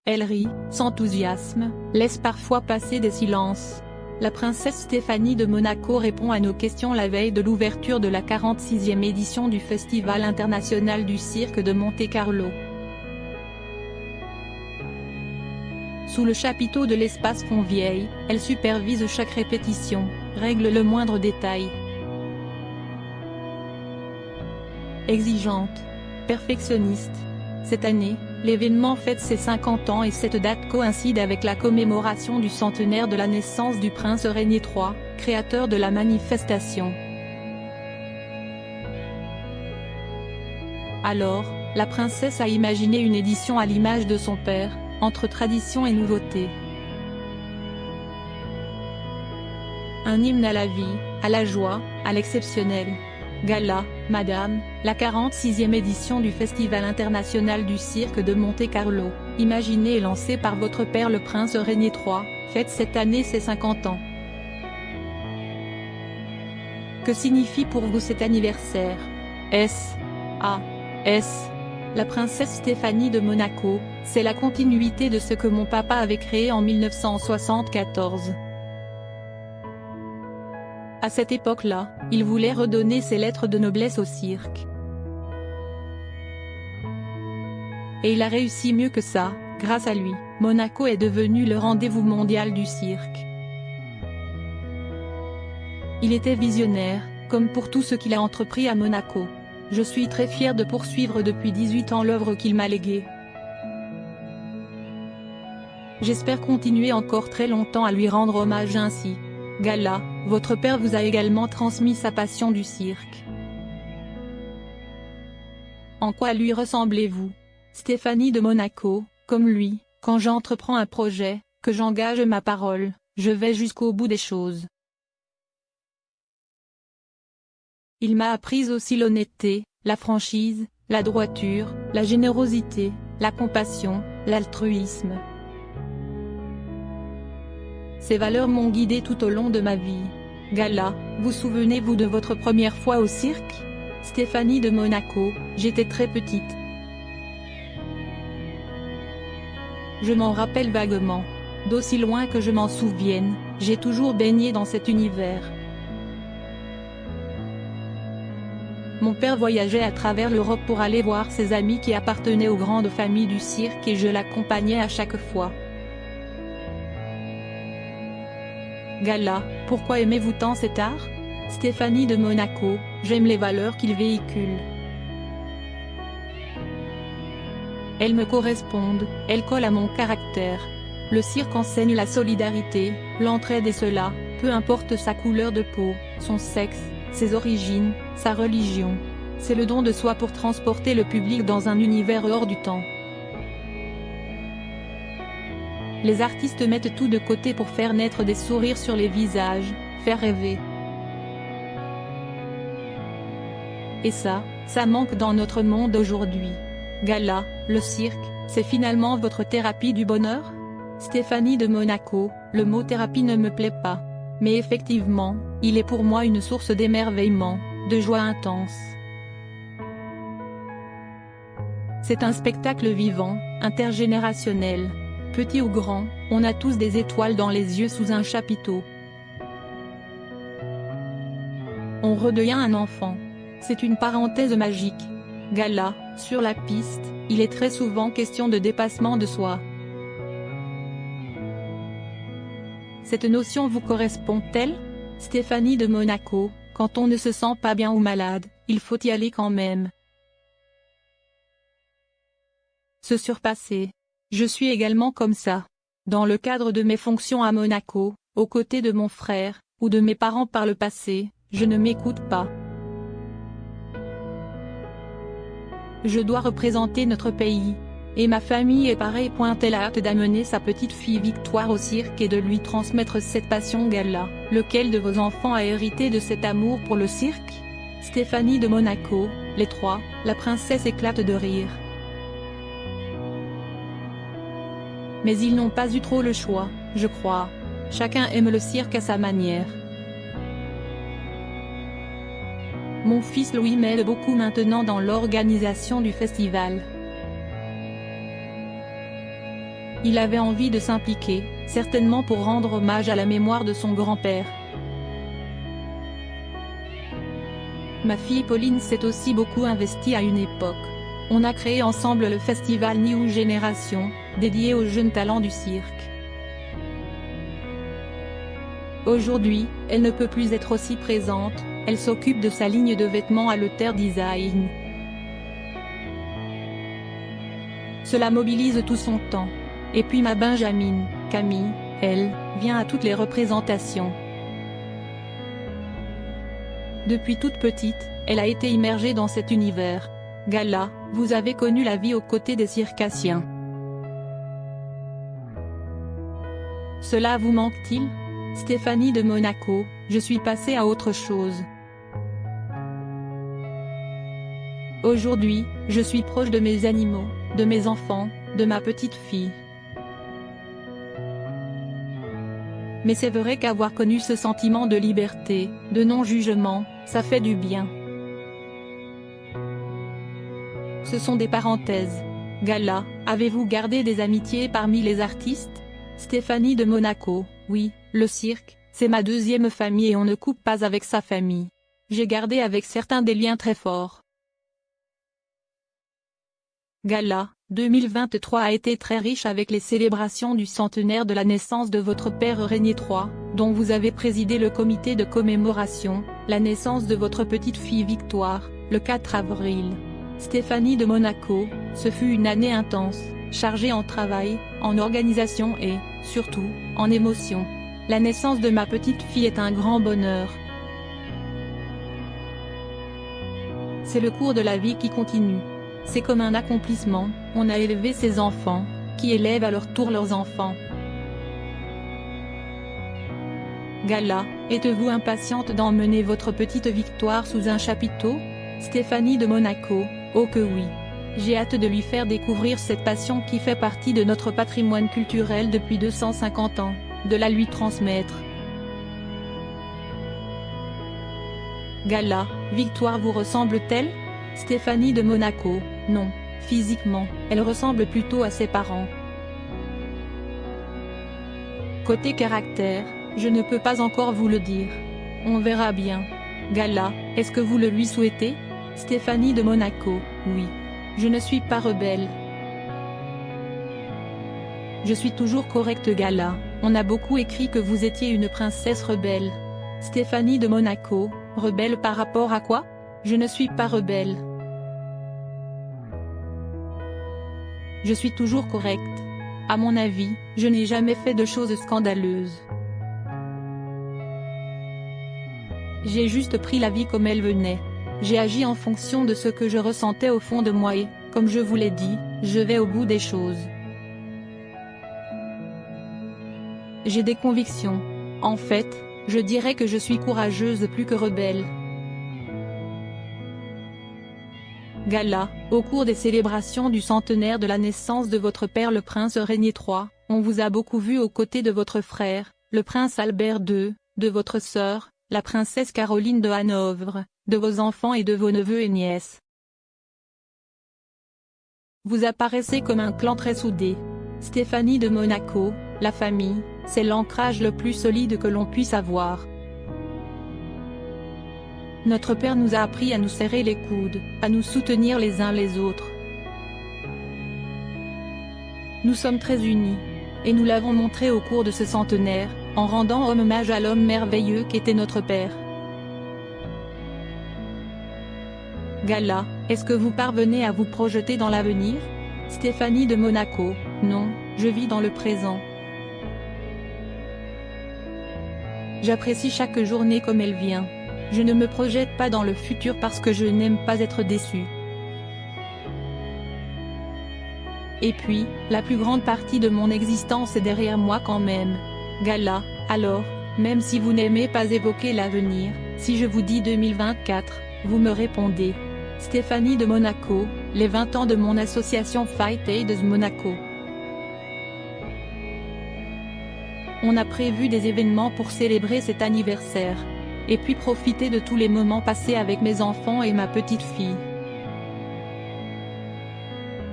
Elle rit, s'enthousiasme, laisse parfois passer des silences. La princesse Stéphanie de Monaco répond à nos questions la veille de l'ouverture de la 46e édition du Festival international du cirque de Monte-Carlo. Sous le chapiteau de l'espace Fontvieille, elle supervise chaque répétition, règle le moindre détail. Exigeante. Perfectionniste. Cette année, l'événement fête ses 50 ans et cette date coïncide avec la commémoration du centenaire de la naissance du prince Régnier III, créateur de la manifestation. Alors, la princesse a imaginé une édition à l'image de son père, entre tradition et nouveauté. Un hymne à la vie, à la joie, à l'exceptionnel. Gala, Madame, la 46e édition du Festival international du cirque de Monte-Carlo, imaginée et lancée par votre père le prince Régnier III, fête cette année ses 50 ans. Que signifie pour vous cet anniversaire? La princesse Stéphanie de Monaco, c'est la continuité de ce que mon papa avait créé en 1974. À cette époque-là, il voulait redonner ses lettres de noblesse au cirque. Et il a réussi mieux que ça, grâce à lui, Monaco est devenu le rendez-vous mondial du cirque. Il était visionnaire, comme pour tout ce qu'il a entrepris à Monaco. Je suis très fier de poursuivre depuis 18 ans l'œuvre qu'il m'a léguée. J'espère continuer encore très longtemps à lui rendre hommage ainsi. Gala, votre père vous a également transmis sa passion du cirque. En quoi lui ressemblez-vous? Stéphanie de Monaco, comme lui, quand j'entreprends un projet, que j'engage ma parole, je vais jusqu'au bout des choses. Il m'a appris aussi l'honnêteté, la franchise, la droiture, la générosité, la compassion, l'altruisme. Ces valeurs m'ont guidé tout au long de ma vie. Gala, vous souvenez-vous de votre première fois au cirque? Stéphanie de Monaco, j'étais très petite. Je m'en rappelle vaguement. D'aussi loin que je m'en souvienne, j'ai toujours baigné dans cet univers. Mon père voyageait à travers l'Europe pour aller voir ses amis qui appartenaient aux grandes familles du cirque et je l'accompagnais à chaque fois. Gala, pourquoi aimez-vous tant cet art? Stéphanie de Monaco, j'aime les valeurs qu'il véhicule. Elles me correspondent, elles collent à mon caractère. Le cirque enseigne la solidarité, l'entraide et cela, peu importe sa couleur de peau, son sexe, ses origines, sa religion. C'est le don de soi pour transporter le public dans un univers hors du temps. Les artistes mettent tout de côté pour faire naître des sourires sur les visages, faire rêver. Et ça manque dans notre monde aujourd'hui. Gala, le cirque, c'est finalement votre thérapie du bonheur? Stéphanie de Monaco, le mot thérapie ne me plaît pas. Mais effectivement, il est pour moi une source d'émerveillement, de joie intense. C'est un spectacle vivant, intergénérationnel. Petit ou grand, on a tous des étoiles dans les yeux sous un chapiteau. On redevient un enfant. C'est une parenthèse magique. Gala, sur la piste, il est très souvent question de dépassement de soi. Cette notion vous correspond-elle? Stéphanie de Monaco, quand on ne se sent pas bien ou malade, il faut y aller quand même. Se surpasser. Je suis également comme ça. Dans le cadre de mes fonctions à Monaco, aux côtés de mon frère, ou de mes parents par le passé, je ne m'écoute pas. Je dois représenter notre pays. Et ma famille est pareille. Elle a hâte d'amener sa petite fille Victoire au cirque et de lui transmettre cette passion. Gala, lequel de vos enfants a hérité de cet amour pour le cirque? Stéphanie de Monaco, les trois, la princesse éclate de rire. Mais ils n'ont pas eu trop le choix, je crois. Chacun aime le cirque à sa manière. Mon fils Louis m'aide beaucoup maintenant dans l'organisation du festival. Il avait envie de s'impliquer, certainement pour rendre hommage à la mémoire de son grand-père. Ma fille Pauline s'est aussi beaucoup investie à une époque. On a créé ensemble le festival New Génération, dédié aux jeunes talents du cirque. Aujourd'hui, elle ne peut plus être aussi présente, elle s'occupe de sa ligne de vêtements à Leter Design. Cela mobilise tout son temps. Et puis ma Benjamine, Camille, elle, vient à toutes les représentations. Depuis toute petite, elle a été immergée dans cet univers. Gala, vous avez connu la vie aux côtés des circassiens. Cela vous manque-t-il? Stéphanie de Monaco, je suis passée à autre chose. Aujourd'hui, je suis proche de mes animaux, de mes enfants, de ma petite fille. Mais c'est vrai qu'avoir connu ce sentiment de liberté, de non-jugement, ça fait du bien. Ce sont des parenthèses. Gala, avez-vous gardé des amitiés parmi les artistes? Stéphanie de Monaco, oui, le cirque, c'est ma deuxième famille et on ne coupe pas avec sa famille. J'ai gardé avec certains des liens très forts. Gala, 2023 a été très riche avec les célébrations du centenaire de la naissance de votre père Régnier III, dont vous avez présidé le comité de commémoration, la naissance de votre petite fille Victoire, le 4 avril. Stéphanie de Monaco, ce fut une année intense, chargée en travail, en organisation et, surtout, en émotion. La naissance de ma petite fille est un grand bonheur. C'est le cours de la vie qui continue. C'est comme un accomplissement, on a élevé ses enfants, qui élèvent à leur tour leurs enfants. Gala, êtes-vous impatiente d'emmener votre petite Victoire sous un chapiteau? Stéphanie de Monaco, oh que oui. J'ai hâte de lui faire découvrir cette passion qui fait partie de notre patrimoine culturel depuis 250 ans, de la lui transmettre. Gala, Victoire vous ressemble-t-elle? Stéphanie de Monaco, non, physiquement, elle ressemble plutôt à ses parents. Côté caractère, je ne peux pas encore vous le dire. On verra bien. Gala, est-ce que vous le lui souhaitez? Stéphanie de Monaco, oui. Je ne suis pas rebelle. Je suis toujours correcte Gala, on a beaucoup écrit que vous étiez une princesse rebelle. Stéphanie de Monaco, rebelle par rapport à quoi? Je ne suis pas rebelle. Je suis toujours correcte. À mon avis, je n'ai jamais fait de choses scandaleuses. J'ai juste pris la vie comme elle venait. J'ai agi en fonction de ce que je ressentais au fond de moi et, comme je vous l'ai dit, je vais au bout des choses. J'ai des convictions. En fait, je dirais que je suis courageuse plus que rebelle. Gala, au cours des célébrations du centenaire de la naissance de votre père le prince Régnier III, on vous a beaucoup vu aux côtés de votre frère, le prince Albert II, de votre sœur, la princesse Caroline de Hanovre, de vos enfants et de vos neveux et nièces. Vous apparaissez comme un clan très soudé. Stéphanie de Monaco, la famille, c'est l'ancrage le plus solide que l'on puisse avoir. Notre père nous a appris à nous serrer les coudes, à nous soutenir les uns les autres. Nous sommes très unis. Et nous l'avons montré au cours de ce centenaire, en rendant hommage à l'homme merveilleux qu'était notre père. Gala, est-ce que vous parvenez à vous projeter dans l'avenir? Stéphanie de Monaco, non, je vis dans le présent. J'apprécie chaque journée comme elle vient. Je ne me projette pas dans le futur parce que je n'aime pas être déçue. Et puis, la plus grande partie de mon existence est derrière moi quand même. Gala, alors, même si vous n'aimez pas évoquer l'avenir, si je vous dis 2024, vous me répondez. Stéphanie de Monaco, les 20 ans de mon association Fight Aids Monaco. On a prévu des événements pour célébrer cet anniversaire. Et puis profiter de tous les moments passés avec mes enfants et ma petite fille.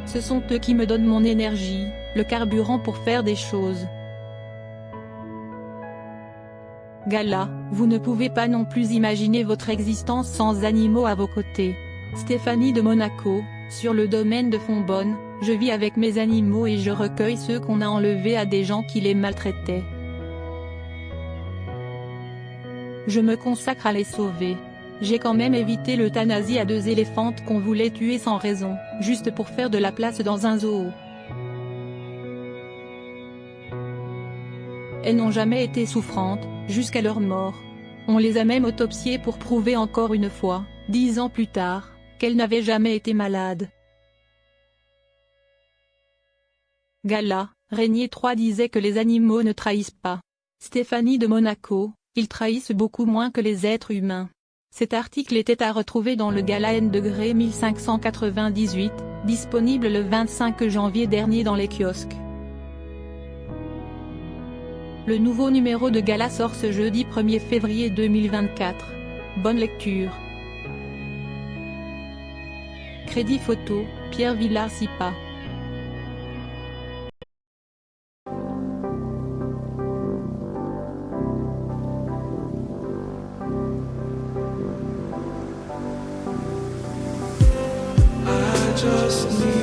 Ce sont eux qui me donnent mon énergie, le carburant pour faire des choses. Gala, vous ne pouvez pas non plus imaginer votre existence sans animaux à vos côtés. Stéphanie de Monaco, sur le domaine de Fonbonne, je vis avec mes animaux et je recueille ceux qu'on a enlevés à des gens qui les maltraitaient. Je me consacre à les sauver. J'ai quand même évité l'euthanasie à 2 éléphantes qu'on voulait tuer sans raison, juste pour faire de la place dans un zoo. Elles n'ont jamais été souffrantes, jusqu'à leur mort. On les a même autopsiées pour prouver encore une fois, 10 ans plus tard, qu'elles n'avaient jamais été malades. Gala, Régnier III disait que les animaux ne trahissent pas. Stéphanie de Monaco, ils trahissent beaucoup moins que les êtres humains. Cet article était à retrouver dans le Gala N° 1598, disponible le 25 janvier dernier dans les kiosques. Le nouveau numéro de Gala sort ce jeudi 1er février 2024. Bonne lecture. Crédit photo, Pierre Villard-Sipa. Just need